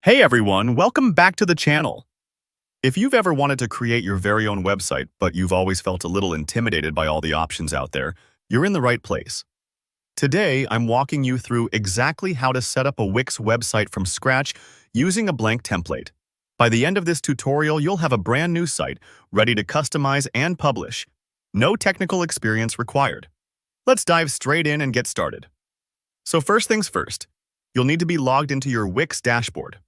Hey everyone, welcome back to the channel. If you've ever wanted to create your very own website, but you've always felt a little intimidated by all the options out there, you're in the right place. Today, I'm walking you through exactly how to set up a Wix website from scratch using a blank template. By the end of this tutorial, you'll have a brand new site ready to customize and publish. No technical experience required. Let's dive straight in and get started. So first things first, you'll need to be logged into your Wix dashboard.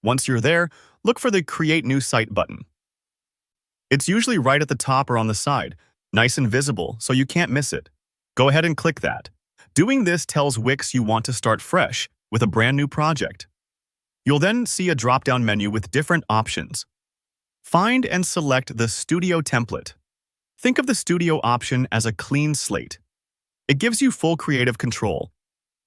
Once you're there, look for the Create New Site button. It's usually right at the top or on the side, nice and visible, so you can't miss it. Go ahead and click that. Doing this tells Wix you want to start fresh with a brand new project. You'll then see a drop-down menu with different options. Find and select the Studio template. Think of the Studio option as a clean slate. It gives you full creative control.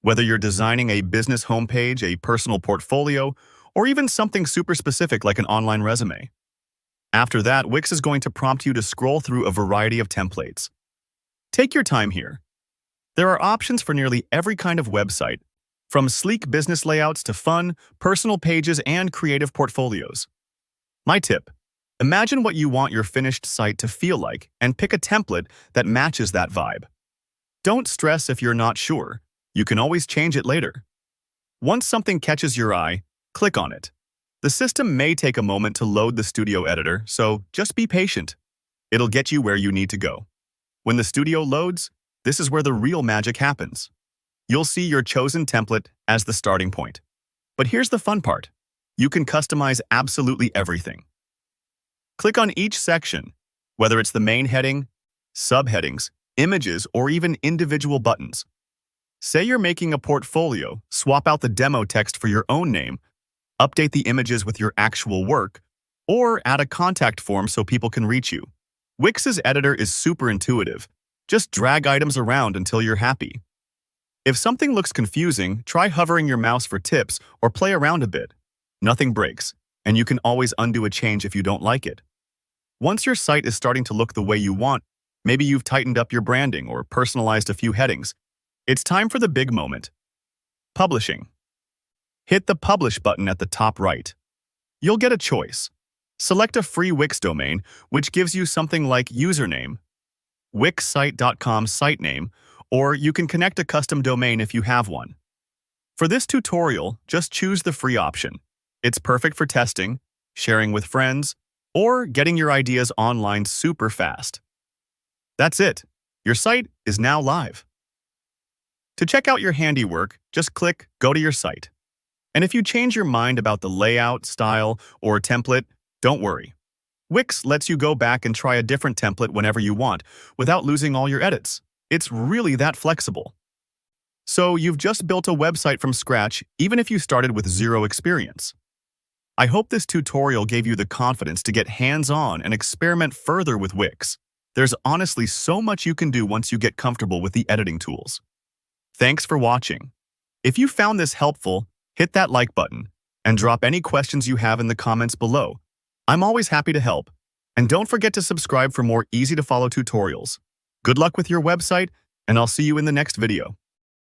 Whether you're designing a business homepage, a personal portfolio, or even something super specific like an online resume. After that, Wix is going to prompt you to scroll through a variety of templates. Take your time here. There are options for nearly every kind of website, from sleek business layouts to fun, personal pages and creative portfolios. My tip: imagine what you want your finished site to feel like and pick a template that matches that vibe. Don't stress if you're not sure. You can always change it later. Once something catches your eye, click on it. The system may take a moment to load the Studio editor, so just be patient. It'll get you where you need to go. When the Studio loads, this is where the real magic happens. You'll see your chosen template as the starting point. But here's the fun part. You can customize absolutely everything. Click on each section, whether it's the main heading, subheadings, images, or even individual buttons. Say you're making a portfolio, swap out the demo text for your own name, update the images with your actual work, or add a contact form so people can reach you. Wix's editor is super intuitive. Just drag items around until you're happy. If something looks confusing, try hovering your mouse for tips or play around a bit. Nothing breaks, and you can always undo a change if you don't like it. Once your site is starting to look the way you want, maybe you've tightened up your branding or personalized a few headings, it's time for the big moment. Publishing. Hit the Publish button at the top right. You'll get a choice. Select a free Wix domain, which gives you something like username, wixsite.com site name, or you can connect a custom domain if you have one. For this tutorial, just choose the free option. It's perfect for testing, sharing with friends, or getting your ideas online super fast. That's it. Your site is now live. To check out your handiwork, just click Go to your site. And if you change your mind about the layout, style, or template, don't worry. Wix lets you go back and try a different template whenever you want, without losing all your edits. It's really that flexible. So you've just built a website from scratch, even if you started with zero experience. I hope this tutorial gave you the confidence to get hands-on and experiment further with Wix. There's honestly so much you can do once you get comfortable with the editing tools. Thanks for watching. If you found this helpful, hit that like button and drop any questions you have in the comments below. I'm always happy to help. And don't forget to subscribe for more easy-to-follow tutorials. Good luck with your website, and I'll see you in the next video.